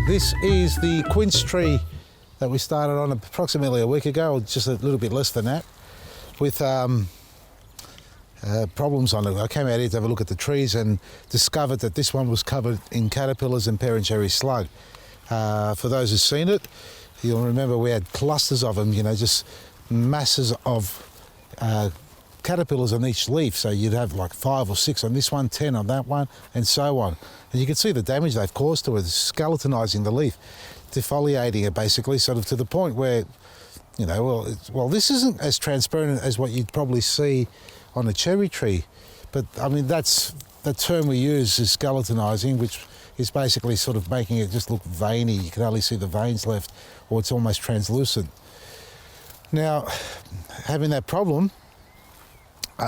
This is the quince tree that we started on approximately a week ago, or just a little bit less than that, with problems on it. I came out here to have a look at the trees and discovered that this one was covered in caterpillars and parent cherry slug. For those who've seen it, you'll remember we had clusters of them, just masses of caterpillars on each leaf. So you'd have like 5 or 6 on this one, 10 on that one, and so on. And you can see the damage they've caused to it, skeletonizing the leaf, defoliating it basically, sort of to the point where, well, this isn't as transparent as what you'd probably see on a cherry tree. But I mean, that's the term we use, is skeletonizing, which is basically sort of making it just look veiny. You can only see the veins left, or it's almost translucent. Now, having that problem,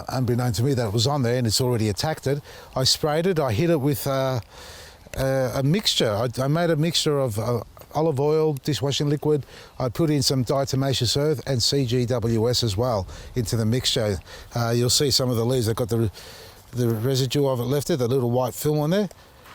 unbeknown to me that it was on there and it's already attacked it, I sprayed it. I hit it with a mixture. I made a mixture of olive oil, dishwashing liquid. I put in some diatomaceous earth and CGWS as well into the mixture. You'll see some of the leaves, they've got the residue of it left there, the little white film on there.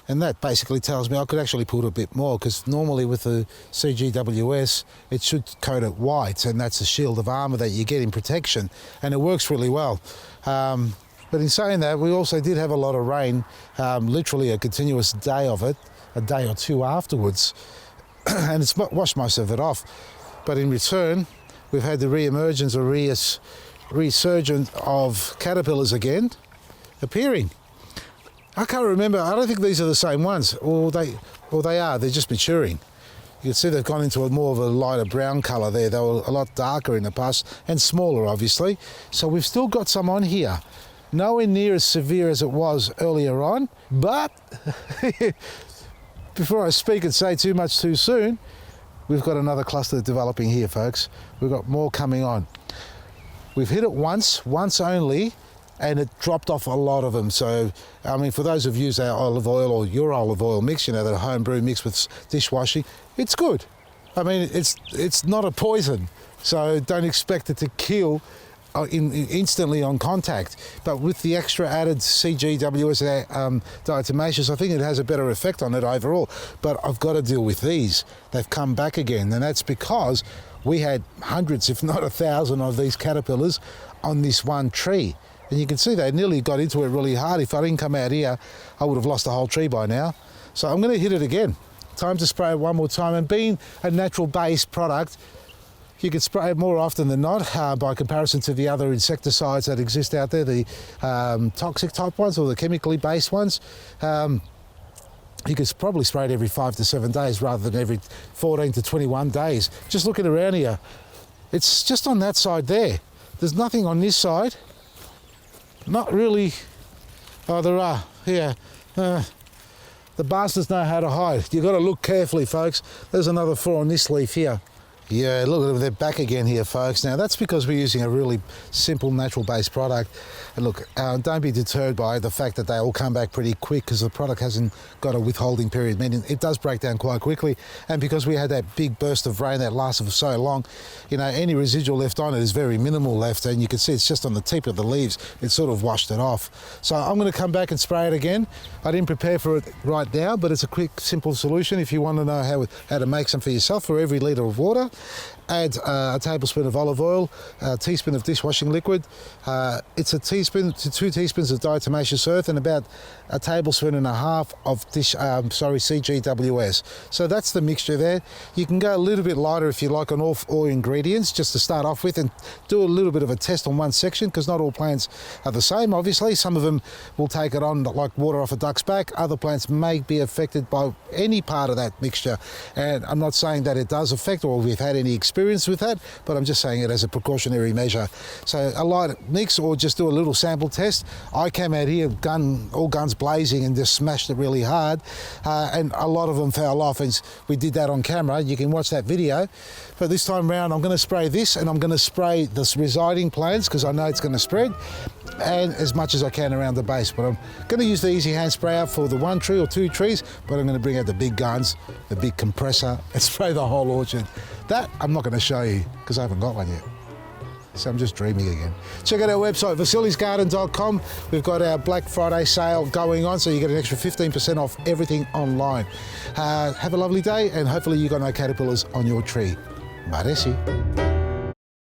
And that basically tells me I could actually put a bit more, because normally with the CGWS, it should coat it white, and that's a shield of armour that you get in protection, and it works really well. But in saying that, we also did have a lot of rain, literally a continuous day of it, a day or two afterwards, and it's washed most of it off. But in return, we've had the re-emergence or resurgence of caterpillars again appearing. I can't remember, I don't think these are the same ones, or they are, they're just maturing. You can see they've gone into more of a lighter brown colour there. They were a lot darker in the past, and smaller obviously. So we've still got some on here. Nowhere near as severe as it was earlier on, but before I speak and say too much too soon, we've got another cluster developing here, folks. We've got more coming on. We've hit it once only, and it dropped off a lot of them. So, I mean, for those who've used our olive oil or your olive oil mix, that homebrew mix with dishwashing, it's good. I mean, it's not a poison, so don't expect it to kill instantly on contact. But with the extra added CGWS diatomaceous, I think it has a better effect on it overall. But I've got to deal with these. They've come back again, and that's because we had hundreds, if not 1,000 of these caterpillars on this one tree. And you can see they nearly got into it really hard. If I didn't come out here, I would have lost the whole tree by now. So I'm going to hit it again. Time to spray it one more time. And being a natural-based product, you can spray it more often than not by comparison to the other insecticides that exist out there, the toxic type ones or the chemically based ones. You could probably spray it every 5 to 7 days rather than every 14 to 21 days. Just looking around here, it's just on that side there. There's nothing on this side. Not really. Oh, there are. Yeah. The bastards know how to hide. You've got to look carefully, folks. There's another 4 on this leaf here. Yeah, look at them, they're back again here, folks. Now, that's because we're using a really simple, natural-based product. And look, don't be deterred by the fact that they all come back pretty quick, because the product hasn't got a withholding period, meaning it does break down quite quickly. And because we had that big burst of rain that lasted for so long, any residual left on it is very minimal left, and you can see it's just on the tip of the leaves. It sort of washed it off. So I'm going to come back and spray it again. I didn't prepare for it right now, but it's a quick, simple solution. If you want to know how to make some for yourself, for every litre of water, add a tablespoon of olive oil, a teaspoon of dishwashing liquid. It's a teaspoon to 2 teaspoons of diatomaceous earth, and about a tablespoon and a half of CGWS. So that's the mixture there. You can go a little bit lighter if you like on all ingredients, just to start off with, and do a little bit of a test on one section, because not all plants are the same. Obviously, some of them will take it on like water off a duck's back. Other plants may be affected by any part of that mixture, and I'm not saying that it does affect, or we've had any experience with that, but I'm just saying it as a precautionary measure. So a light mix, or just do a little sample test. I came out here all guns blazing and just smashed it really hard, and a lot of them fell off, and we did that on camera. You can watch that video. But this time round, I'm going to spray this, and I'm going to spray the residing plants, because I know it's going to spread, and as much as I can around the base. But I'm going to use the easy hand sprayer for the 1 tree or 2 trees, but I'm going to bring out the big guns, the big compressor, and spray the whole orchard. That I'm not going to show you, because I haven't got one yet. So I'm just dreaming again. Check out our website, vasilisgarden.com. We've got our Black Friday sale going on, so you get an extra 15% off everything online. Have a lovely day, and hopefully you've got no caterpillars on your tree. Maresi.